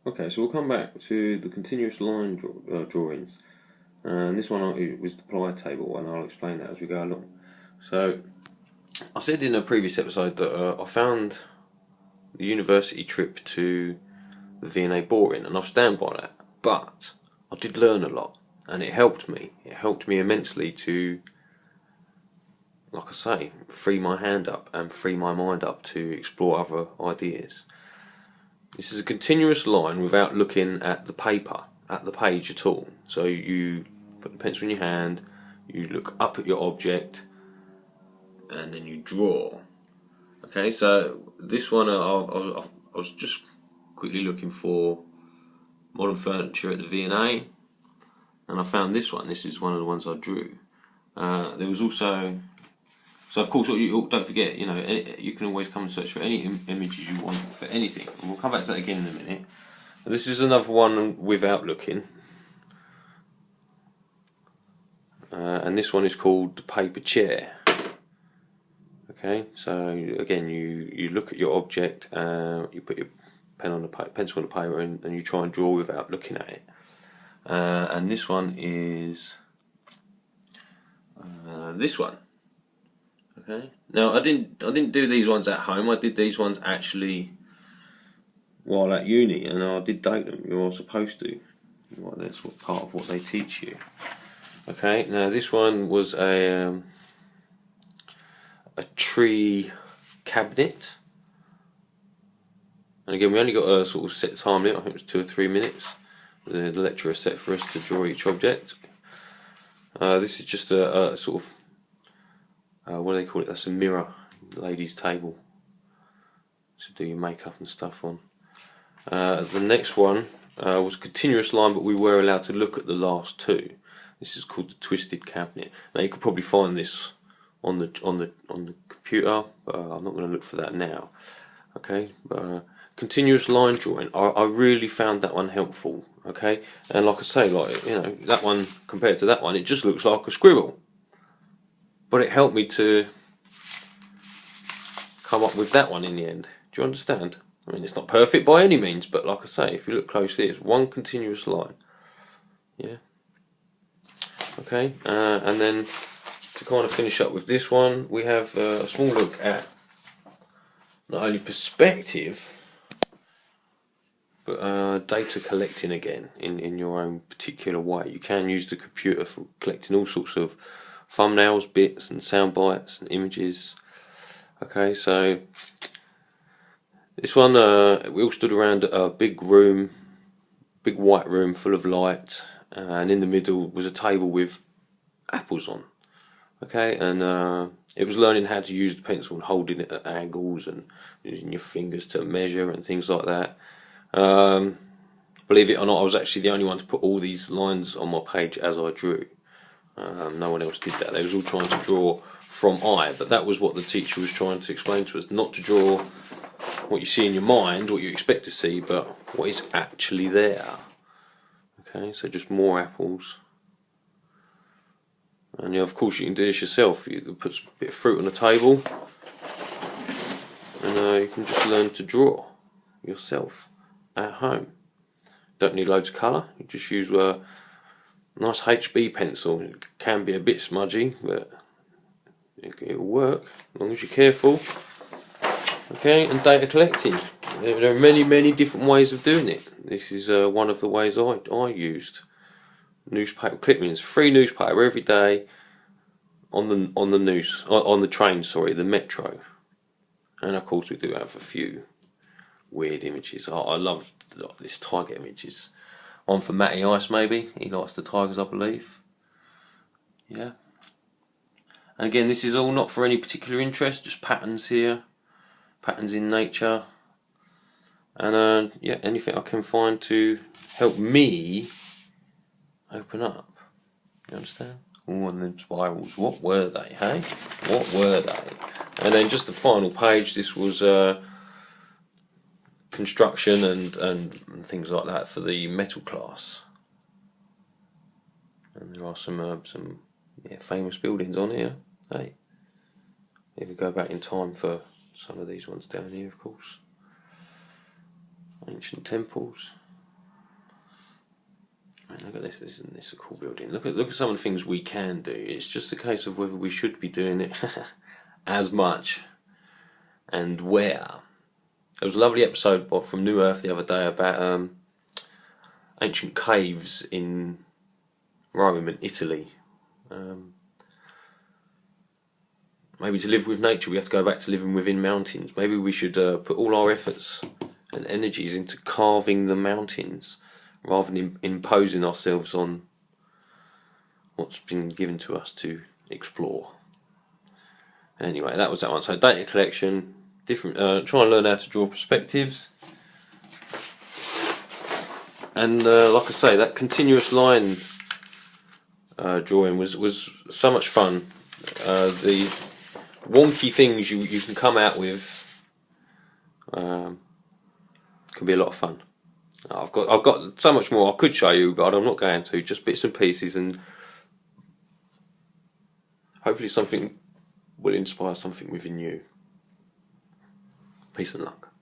Okay, so we'll come back to the continuous line drawings, and this one it was the ply table, and I'll explain that as we go along. So I said in a previous episode that I found the university trip to the V&A boring, and I'll stand by that. But I did learn a lot, and it helped me. It helped me immensely to, like I say, free my hand up and free my mind up to explore other ideas. This is a continuous line without looking at the paper, at the page at all. So you put the pencil in your hand, you look up at your object, and then you draw. Okay, so this one I was just quickly looking for modern furniture at the V&A, and I found this one. This is one of the ones I drew. There was also, so of course, don't forget, you can always come and search for any images you want for anything. And we'll come back to that again in a minute. This is another one without looking. And this one is called the paper chair. Okay, so again, you look at your object, you put your pencil on the paper, and you try and draw without looking at it. And this one is this one. Okay. Now I didn't do these ones at home. I did these ones actually while at uni, and I did date them. You're supposed to. Well, that's part of what they teach you. Okay. Now this one was a tree cabinet, and again we only got a sort of set time limit. I think it was 2 or 3 minutes. The lecturer set for us to draw each object. This is just a sort of what do they call it? That's a mirror, ladies' table to do your makeup and stuff on. The next one was a continuous line, but we were allowed to look at the last two. This is called the twisted cabinet. Now you could probably find this on the computer, but I'm not going to look for that now. Okay, continuous line drawing. I really found that one helpful. Okay, and like I say, that one compared to that one, it just looks like a scribble. But it helped me to come up with that one in the end. Do you understand? I mean, it's not perfect by any means, but like I say, if you look closely, it's one continuous line. Yeah. Okay, and then to kind of finish up with this one, we have a small look at not only perspective, but data collecting again in your own particular way. You can use the computer for collecting all sorts of thumbnails, bits and sound bites and images. Okay, so this one, we all stood around a big room, big white room full of light, and in the middle was a table with apples on. Okay, and it was learning how to use the pencil and holding it at angles and using your fingers to measure and things like that. Believe it or not, I was actually the only one to put all these lines on my page as I drew. No one else did that. They was all trying to draw from eye, but that was what the teacher was trying to explain to us, not to draw what you see in your mind, what you expect to see, but what is actually there. Okay, so just more apples. And of course you can do this yourself. You can put a bit of fruit on the table, and you can just learn to draw yourself at home. Don't need loads of colour, you just use a nice HB pencil. It can be a bit smudgy, but it'll work as long as you're careful. Okay, and data collecting. There are many different ways of doing it. This is one of the ways I used. Newspaper clippings, free newspaper every day on the train, sorry, the metro. And of course we do have a few weird images. I love this tiger images. One for Matty Ice, maybe. He likes the tigers, I believe. Yeah. And again, this is all not for any particular interest, just patterns here, patterns in nature, and yeah, anything I can find to help me open up. You understand? Oh, and them spirals. What were they? Hey, what were they? And then just the final page. This was construction and things like that for the metal class. And there are some famous buildings on here. Hey, if we go back in time for some of these ones down here, of course. Ancient temples. Man, look at this! Isn't this a cool building? Look at some of the things we can do. It's just a case of whether we should be doing it as much and where. There was a lovely episode from New Earth the other day about ancient caves in Rome and Italy. Maybe to live with nature we have to go back to living within mountains. Maybe we should put all our efforts and energies into carving the mountains rather than imposing ourselves on what's been given to us to explore. Anyway, that was that one. So data collection, different. Try and learn how to draw perspectives, and like I say, that continuous line drawing was so much fun. The wonky things you can come out with can be a lot of fun. I've got so much more I could show you, but I'm not going to. Just bits and pieces, and hopefully something will inspire something within you. Peace and luck.